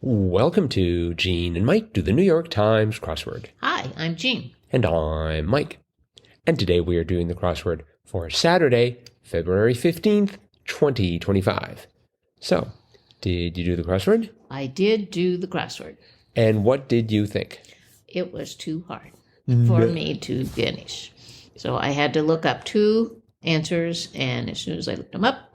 Welcome to Gene and Mike do the New York Times crossword. Hi, I'm Jean. And I'm Mike. And today we are doing the crossword for Saturday, February 15th, 2025. So, did you do the crossword? I did do the crossword. And what did you think? It was too hard for me to finish. So I had to look up two answers, and as soon as I looked them up,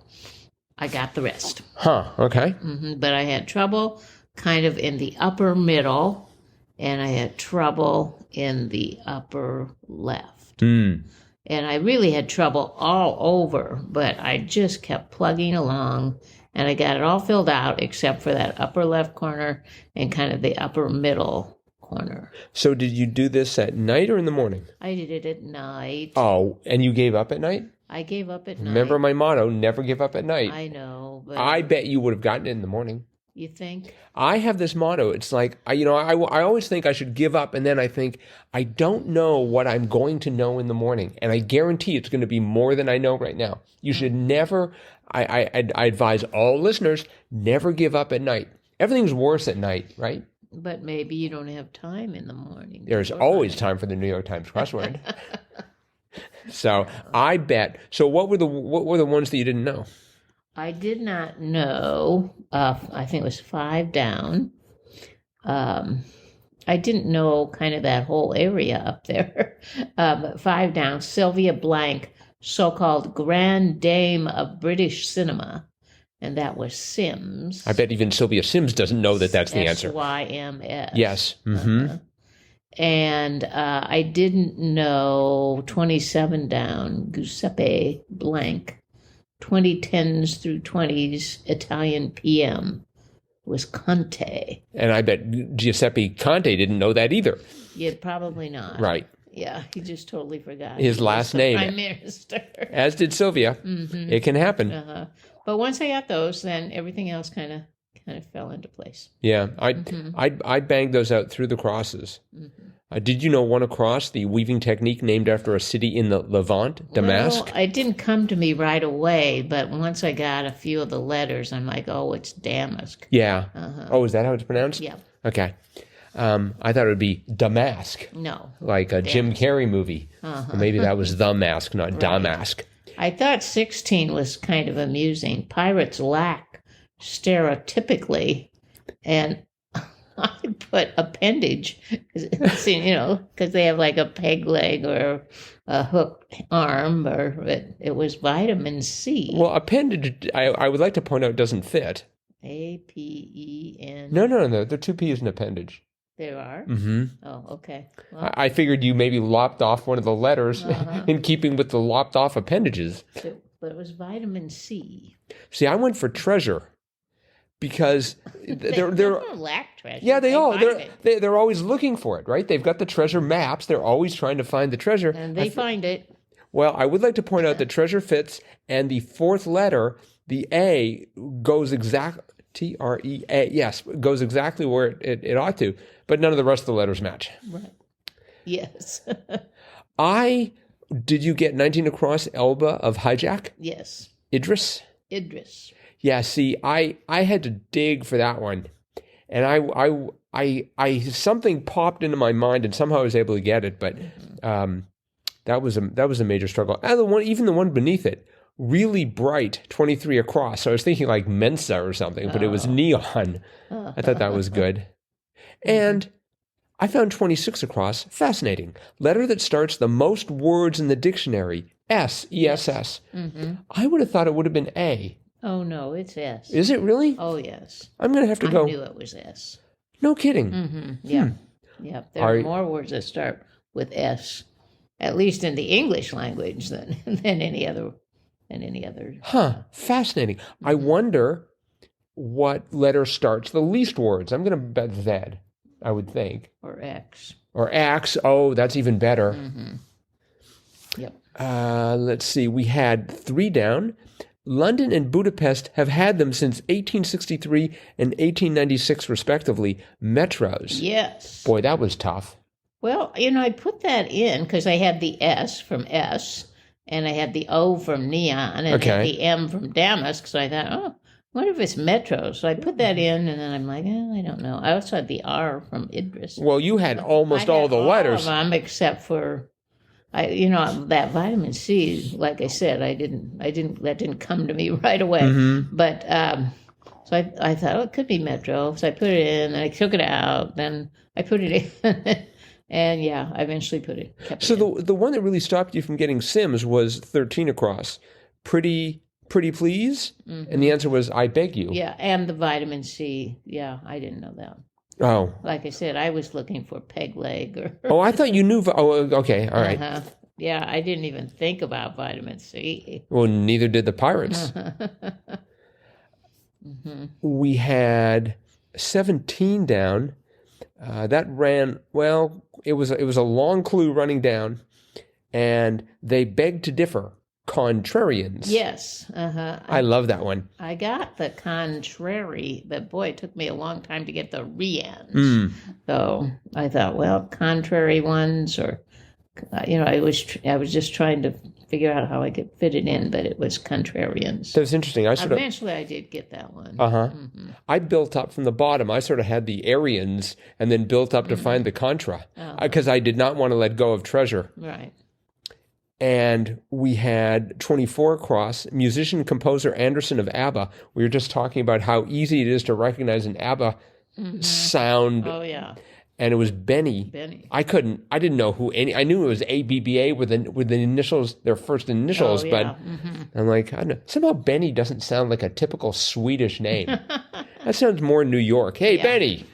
I got the rest. Okay. But I had trouble kind of in the upper middle, and I had trouble in the upper left. And I really had trouble all over, but I just kept plugging along, and I got it all filled out except for that upper left corner and kind of the upper middle corner. So did you do this at night or in the morning? I did it at night. Oh, and you gave up at night? I gave up at night. Remember my motto, never give up at night. I know. But I bet you would have gotten it in the morning. You think? I have this motto. It's like, I always think I should give up, and then I think, I don't know what I'm going to know in the morning, and I guarantee it's going to be more than I know right now. You should never, I advise all listeners, never give up at night. Everything's worse at night, right? But maybe you don't have time in the morning. There's always time for the New York Times crossword. So I bet. So what were the ones that you didn't know? I did not know. I think it was 5 down. I didn't know kind of that whole area up there. But 5 down, Sylvia Blank, so-called Grand Dame of British Cinema. And that was Sims. I bet even Sylvia Sims doesn't know that that's the answer. S-Y-M-S. Yes. And I didn't know 27 down, Giuseppe Blank. 2010s through 20s Italian PM was Conte. And I bet Giuseppe Conte didn't know that either. Yeah, probably not. Right. Yeah, he just totally forgot. His last name. Prime Minister. As did Sylvia. It can happen. But once I got those, then everything else kind of fell into place. Yeah, I banged those out through the crosses. Did you know one across, the weaving technique named after a city in the Levant, Damascus? Well, it didn't come to me right away, but once I got a few of the letters, I'm like, oh, it's Damask. Yeah. Oh, is that how it's pronounced? Yeah. Okay. I thought it would be Damask. No. Like a Jim Carrey movie. Or maybe that was The Mask, not Damask. I thought 16 was kind of amusing. Pirates lack stereotypically, and I put appendage, because they have like a peg leg or a hook arm, or it was vitamin C. Well, appendage, I would like to point out, doesn't fit. A-P-E-N. No. There are 2 P's in appendage. There are? Oh, okay. Well, I figured you maybe lopped off one of the letters in keeping with the lopped off appendages. But it was vitamin C. See, I went for treasure because they're don't lack treasure. Yeah, they all. find it. They're always looking for it, right? They've got the treasure maps. They're always trying to find the treasure. And they find it. Well, I would like to point out that treasure fits, and the 4th letter, the A, goes exactly, T-R-E-A, yes, goes exactly where it ought to, but none of the rest of the letters match. Right. Yes. Did you get 19 across Elba of hijack? Yes. Idris? Yeah, see, I had to dig for that one, and I something popped into my mind, and somehow I was able to get it, but that was a major struggle. And even the one beneath it, really bright, 23 across. So I was thinking like Mensa or something, but it was neon. I thought that was good. And I found 26 across fascinating. Letter that starts the most words in the dictionary, S, E-S-S. I would have thought it would have been A. Oh, no, it's S. Is it really? Oh, yes. I'm going to have to go. I knew it was S. No kidding. Yeah. Yeah. There are more words that start with S, at least in the English language, than any other. Fascinating. I wonder what letter starts the least words. I'm going to bet Z, I would think. Or X. Oh, that's even better. Yep. Let's see. We had 3 down. London and Budapest have had them since 1863 and 1896, respectively, metros. Yes. Boy, that was tough. Well, I put that in because I had the S from S, and I had the O from neon, and I had the M from Damask, so I thought, wonder if it's Metro. So I put that in, and then I'm like, I don't know. I also had the R from Idris. Well, you had almost all the letters. All of them except for, that vitamin C. Like I said, I didn't. That didn't come to me right away. Mm-hmm. But so I thought, it could be Metro. So I put it in, and I took it out. Then I put it in. And yeah, I eventually kept it. So the one that really stopped you from getting Sims was 13 across. Pretty please? Mm-hmm. And the answer was, I beg you. Yeah, and the vitamin C. Yeah, I didn't know that. Oh. Like I said, I was looking for peg leg. I thought you knew. Oh, okay, all right. Uh-huh. Yeah, I didn't even think about vitamin C. Well, neither did the pirates. Mm-hmm. We had 17 down. That ran, well, it was a long clue running down, and they begged to differ. Contrarians. Yes. Uh-huh. I love that one. I got the contrary, but boy, it took me a long time to get the re-ends. So I thought, well, contrary ones, or, I was just trying to figure out how I could fit it in, but it was contrarians. That's interesting. Eventually I did get that one. Uh-huh. Mm-hmm. I built up from the bottom. I sort of had the Aryans and then built up to find the contra, because I did not want to let go of treasure. Right. And we had 24 across, musician composer Anderson of ABBA. We were just talking about how easy it is to recognize an ABBA sound. Oh, yeah. And it was Benny. I didn't know who any. I knew it was ABBA with the initials, their first initials, but I'm like, I don't know. Somehow Benny doesn't sound like a typical Swedish name. That sounds more New York. Hey, yeah. Benny.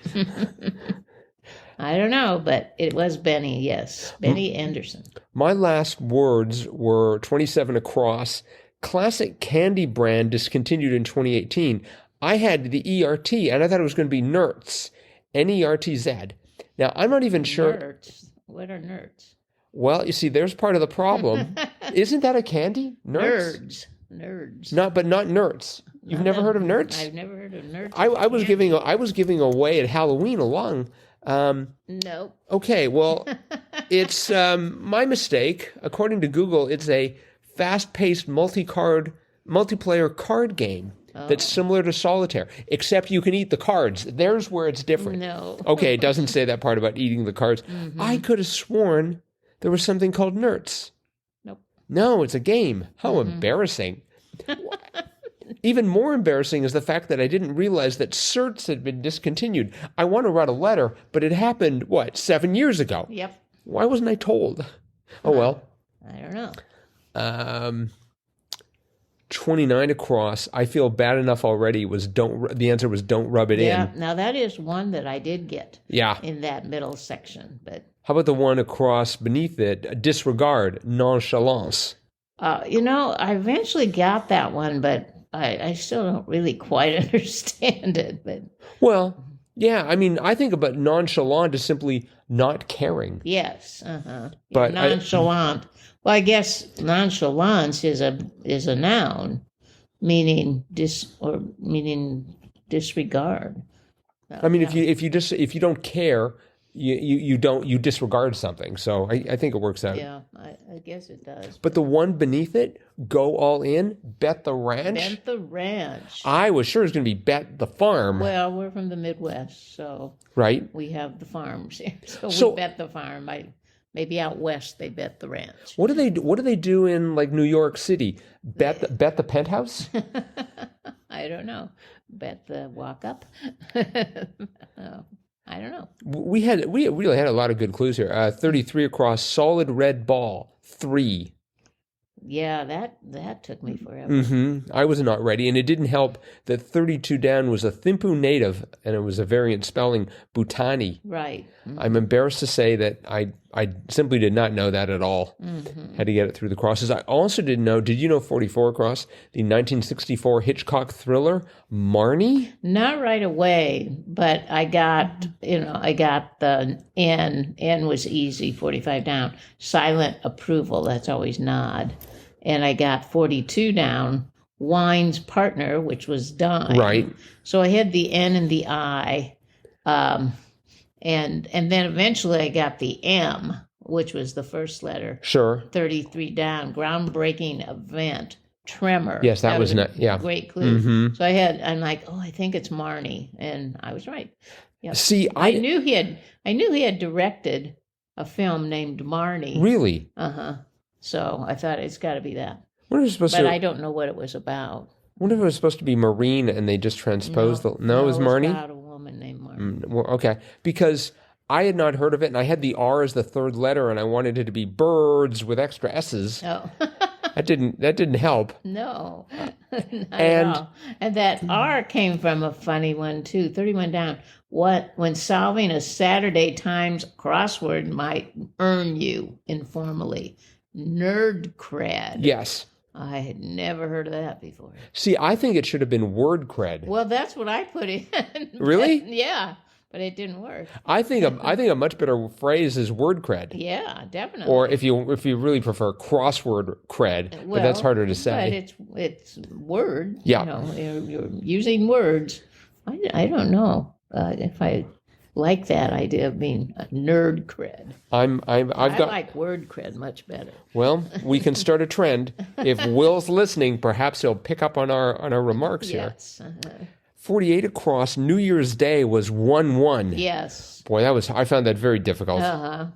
I don't know, but it was Benny, yes. Benny Anderson. My last words were 27 across. Classic candy brand discontinued in 2018. I had the ERT, and I thought it was going to be NERTZ. N-E-R-T-Z. Now, I'm not even sure. Nerds. What are nerds? Well, you see, there's part of the problem. Isn't that a candy? Nerds. But not NERTZ. You've never heard of NERTZ? I've never heard of NERTZ. I was giving away at Halloween along. No. Okay, well, it's my mistake. According to Google, it's a fast-paced multiplayer card game that's similar to solitaire, except you can eat the cards. There's where it's different. No. Okay, it doesn't say that part about eating the cards. Mm-hmm. I could have sworn there was something called NERTZ. Nope. No, it's a game. How embarrassing. Even more embarrassing is the fact that I didn't realize that CERTS had been discontinued. I want to write a letter, but it happened, 7 years ago? Yep. Why wasn't I told? Oh, well. I don't know. 29 across. I feel bad enough already. The answer was don't rub it in. Yeah, now that is one that I did get. Yeah. In that middle section. But how about the one across beneath it? Disregard, nonchalance. I eventually got that one, but I still don't really quite understand it. But well, yeah, I mean, I think about nonchalant as simply not caring. Yes, uh-huh. But nonchalant. Well, I guess nonchalance is a noun, meaning disregard. I mean, if you don't care, you disregard something. So I think it works out. Yeah, I guess it does. But the one beneath it, go all in, bet the ranch. Bet the ranch. I was sure it was going to be bet the farm. Well, we're from the Midwest, so right. We have the farms here, so we bet the farm. Maybe out west they bet the ranch. What do they do in like New York City? Bet the penthouse? I don't know. Bet the walk up. I don't know. We really had a lot of good clues here. 33 across, solid red ball, 3. Yeah, that took me forever. Mm-hmm. I was not ready, and it didn't help that 32 down was a Thimphu native, and it was a variant spelling, Bhutani. Right. Mm-hmm. I'm embarrassed to say that I simply did not know that at all. Mm-hmm. Had to get it through the crosses. I also didn't know, did you know 44 across, the 1964 Hitchcock thriller, Marnie? Not right away, but I got the N. N was easy, 45 down. Silent approval, that's always nod. And I got 42 down, Wine's partner, which was dime. Right. So I had the N and the I. And then eventually I got the M, which was the first letter. Sure. 33 down, groundbreaking event, tremor. Yes, that was a yeah. great clue. So I'm like, oh, I think it's Marnie, and I was right. Yep. See, I knew he had directed a film named Marnie. Really? So I thought it's got to be that. I don't know what it was about. I wonder if it was supposed to be Marine and they just transposed it was Marnie? About a woman named Marnie. Well, okay. Because I had not heard of it, and I had the R as the third letter, and I wanted it to be birds with extra S's. Oh. That didn't help. No, not at all. And that R came from a funny one, too. 31 down. When solving a Saturday Times crossword might earn you informally. Nerd cred. Yes. I had never heard of that before. See, I think it should have been word cred. Well, that's what I put in. Really? Yeah, but it didn't work. I think a much better phrase is word cred. Yeah, definitely. Or if you really prefer crossword cred, but that's harder to say. But it's word. Yeah. You're using words. I don't know if I like that idea of being a nerd cred. I like word cred much better. Well, we can start a trend. If Will's listening, perhaps he'll pick up on our remarks here. Yes. 48 across. New Year's Day was 1-1. Yes. Boy, I found that very difficult. Yeah.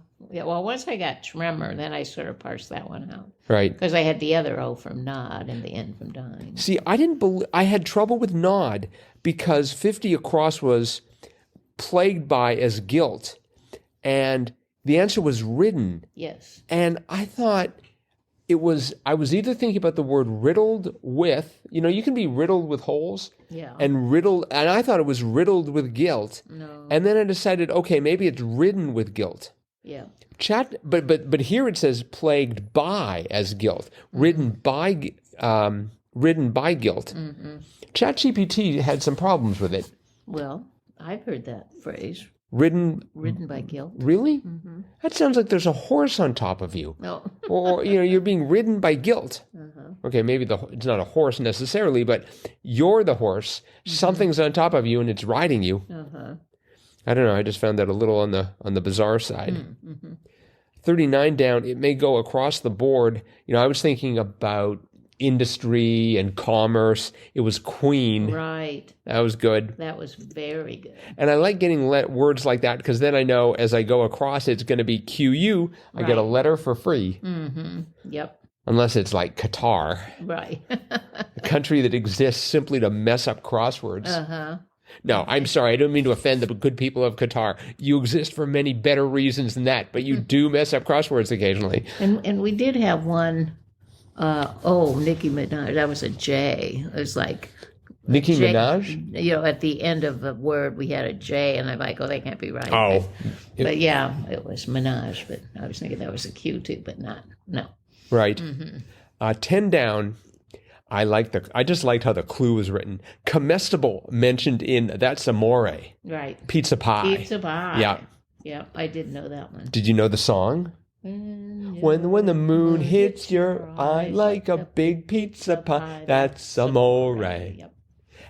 Well, once I got tremor, then I sort of parsed that one out. Right. Because I had the other O from nod and the N from dine. See, I had trouble with nod because 50 across was plagued by as guilt, and the answer was ridden. Yes. And I thought I was either thinking about the word riddled with, you can be riddled with holes. Yeah. And I thought it was riddled with guilt. No. And then I decided, okay, maybe it's ridden with guilt. Yeah. But here it says plagued by as guilt, ridden by guilt. Mm-hmm. ChatGPT had some problems with it. Well, I've heard that phrase. Ridden by guilt. Really? Mm-hmm. That sounds like there's a horse on top of you. No. Or you're being ridden by guilt. Okay, maybe it's not a horse necessarily, but you're the horse. Something's on top of you and it's riding you. I don't know. I just found that a little on the bizarre side. 39 down. It may go across the board. I was thinking about industry and commerce. It was queen. Right. That was good. That was very good. And I like getting words like that because then I know as I go across it's going to be QU. I get a letter for free. Mm-hmm. Yep. Unless it's like Qatar. Right. A country that exists simply to mess up crosswords. No, I'm sorry. I don't mean to offend the good people of Qatar. You exist for many better reasons than that, but you do mess up crosswords occasionally. And we did have one. Nicki Minaj. That was a J. It was like Nicki Minaj. At the end of the word we had a J, and I'm like, that can't be right. Oh, but yeah, it was Minaj. But I was thinking that was a Q too, but no. Right. 10 down. I just liked how the clue was written. Comestible mentioned in That's Amore. Right. Pizza pie. Pizza pie. Yeah. Yeah, I did know that one. Did you know the song? When the moon hits your eye like a big pizza pie, that's amore. Yep.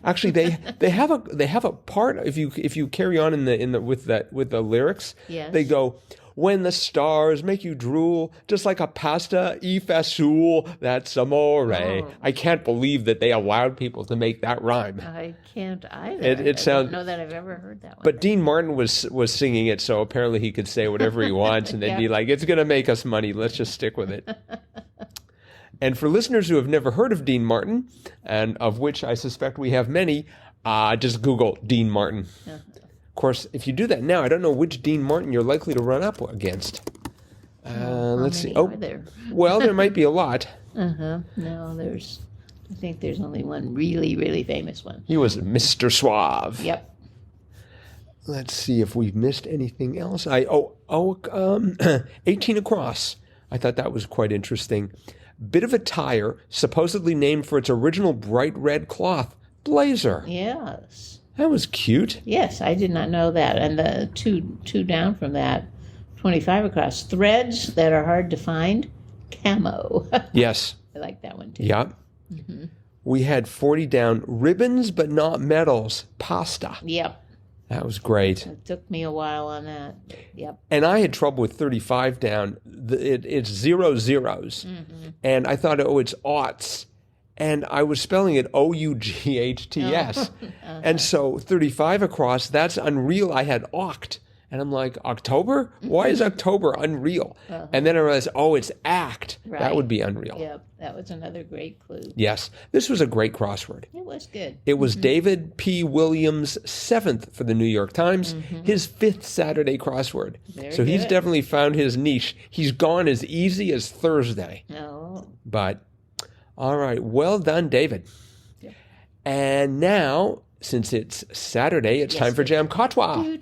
Actually, they have a part if you carry on in the with the lyrics. Yes. They go, when the stars make you drool, just like a pasta e fasul, that's amore. Oh. I can't believe that they allowed people to make that rhyme. I can't either. It sounds. I don't know that I've ever heard that one. But Dean Martin was singing it, so apparently he could say whatever he wants, and they'd be like, "It's going to make us money. Let's just stick with it." And for listeners who have never heard of Dean Martin, and of which I suspect we have many, just Google Dean Martin. Of course, if you do that now, I don't know which Dean Martin you're likely to run up against. Let's see. Are there? Well, there might be a lot. No, I think there's only one really, really famous one. He was Mr. Suave. Yep. Let's see if we've missed anything else. 18 across. I thought that was quite interesting. Bit of a tire, supposedly named for its original bright red cloth, blazer. Yes. That was cute. Yes, I did not know that. And the two down from that, 25 across, threads that are hard to find, camo. Yes. I like that one too. Yep. We had 40 down, ribbons but not medals, pasta. Yep. That was great. It took me a while on that. Yep. And I had trouble with 35 down. It's 0 zeros. And I thought, it's aughts. and I was spelling it Oughts. And so 35 across, that's unreal. I had oct. And I'm like, October? Why is October unreal? And then I realized, it's act. Right. That would be unreal. Yep, that was another great clue. Yes, this was a great crossword. It was good. It was David P. Williams' 7th for the New York Times, his 5th Saturday crossword. So he's definitely found his niche. He's gone as easy as Thursday. Oh. But, all right, well done, David. Yep. And now, since it's Saturday, it's time for Jam Cottois.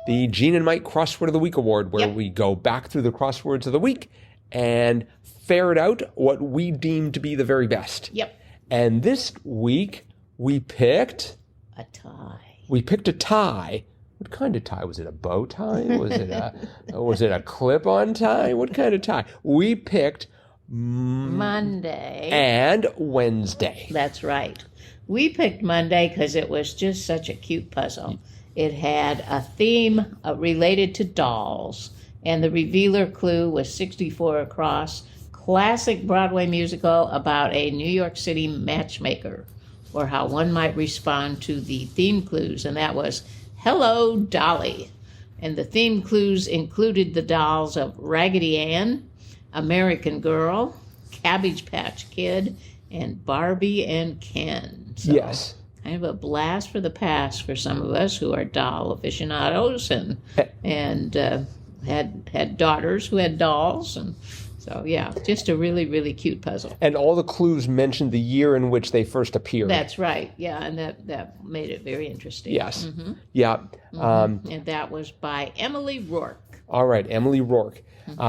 The Gene and Mike Crossword of the Week Award, where we go back through the crosswords of the week and ferret out what we deem to be the very best. Yep. And this week, we picked... a tie. We picked a tie. What kind of tie? Was it a bow tie? Was it a clip-on tie? What kind of tie? We picked... Monday. And Wednesday. That's right. We picked Monday because it was just such a cute puzzle. It had a theme related to dolls, and the revealer clue was 64 across, classic Broadway musical about a New York City matchmaker, or how one might respond to the theme clues, and that was Hello, Dolly. And the theme clues included the dolls of Raggedy Ann, American Girl, Cabbage Patch Kid, and Barbie and Ken. So, yes. Kind of a blast for the past for some of us who are doll aficionados and had daughters who had dolls. And so, yeah, just a really, really cute puzzle. And all the clues mentioned the year in which they first appeared. That's right. Yeah, and that made it very interesting. Yes. Mm-hmm. Yeah. And that was by Emily Rourke. All right, Emily Rourke.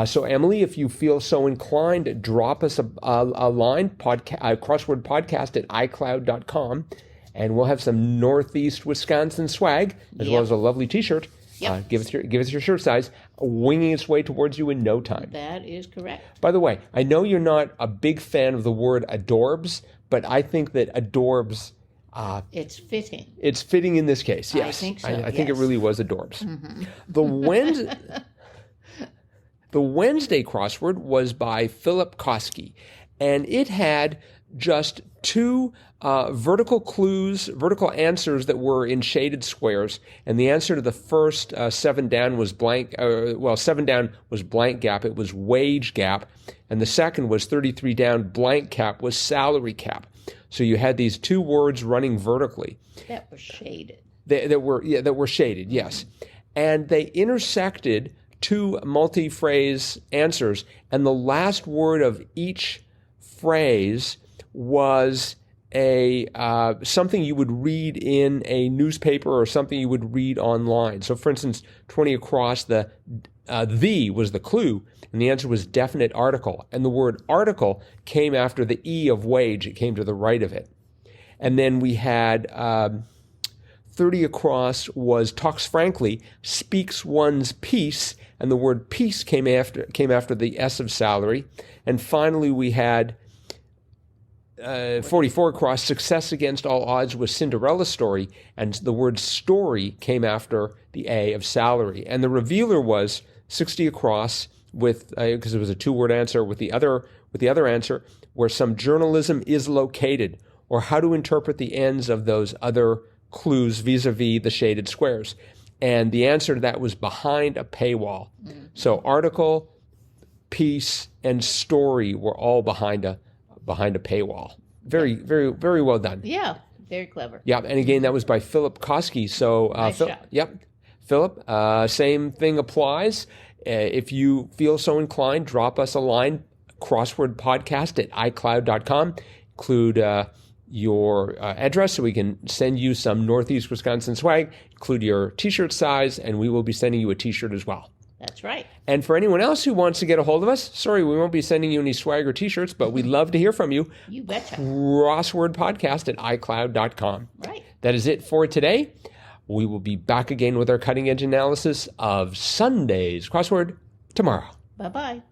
So, Emily, if you feel so inclined, drop us a line, crosswordpodcast at iCloud.com, and we'll have some Northeast Wisconsin swag, as well as a lovely T-shirt. Yep. Give us your shirt size, winging its way towards you in no time. That is correct. By the way, I know you're not a big fan of the word adorbs, but I think that adorbs... it's fitting. It's fitting in this case, yes. I think so, I think it really was adorbs. Mm-hmm. The Wednesday crossword was by Philip Koski, and it had just 2 vertical answers that were in shaded squares, and the answer to the first 7 down was blank. 7 down was blank gap. It was wage gap, and the second was 33 down blank cap was salary cap. So you had these 2 words running vertically. That were shaded. That were shaded. Yes, and they intersected 2 multi-phrase answers, and the last word of each phrase was a something you would read in a newspaper or something you would read online. So, for instance, 20 across, the was the clue, and the answer was definite article. And the word article came after the E of wage. It came to the right of it. And then we had 30 across was talks frankly, speaks one's piece, and the word piece came after the S of salary. And finally, we had 44 across, success against all odds was Cinderella's story, and the word story came after the A of salary. And the revealer was 60 across with because it was a 2-word answer with the other answer where some journalism is located, or how to interpret the ends of those other clues vis-a-vis the shaded squares. And the answer to that was behind a paywall. Mm-hmm. So article, piece, and story were all behind a paywall. Very, very, very well done. Yeah, very clever. Yeah, and again, that was by Philip Koski. So, nice job. Yep, Philip, same thing applies. If you feel so inclined, drop us a line, crosswordpodcast at iCloud.com. Include your address so we can send you some Northeast Wisconsin swag. Include your T-shirt size, and we will be sending you a T-shirt as well. That's right. And for anyone else who wants to get a hold of us, sorry, we won't be sending you any swag or T-shirts, but we'd love to hear from you. You betcha. Crosswordpodcast at iCloud.com. Right. That is it for today. We will be back again with our cutting-edge analysis of Sunday's crossword tomorrow. Bye-bye.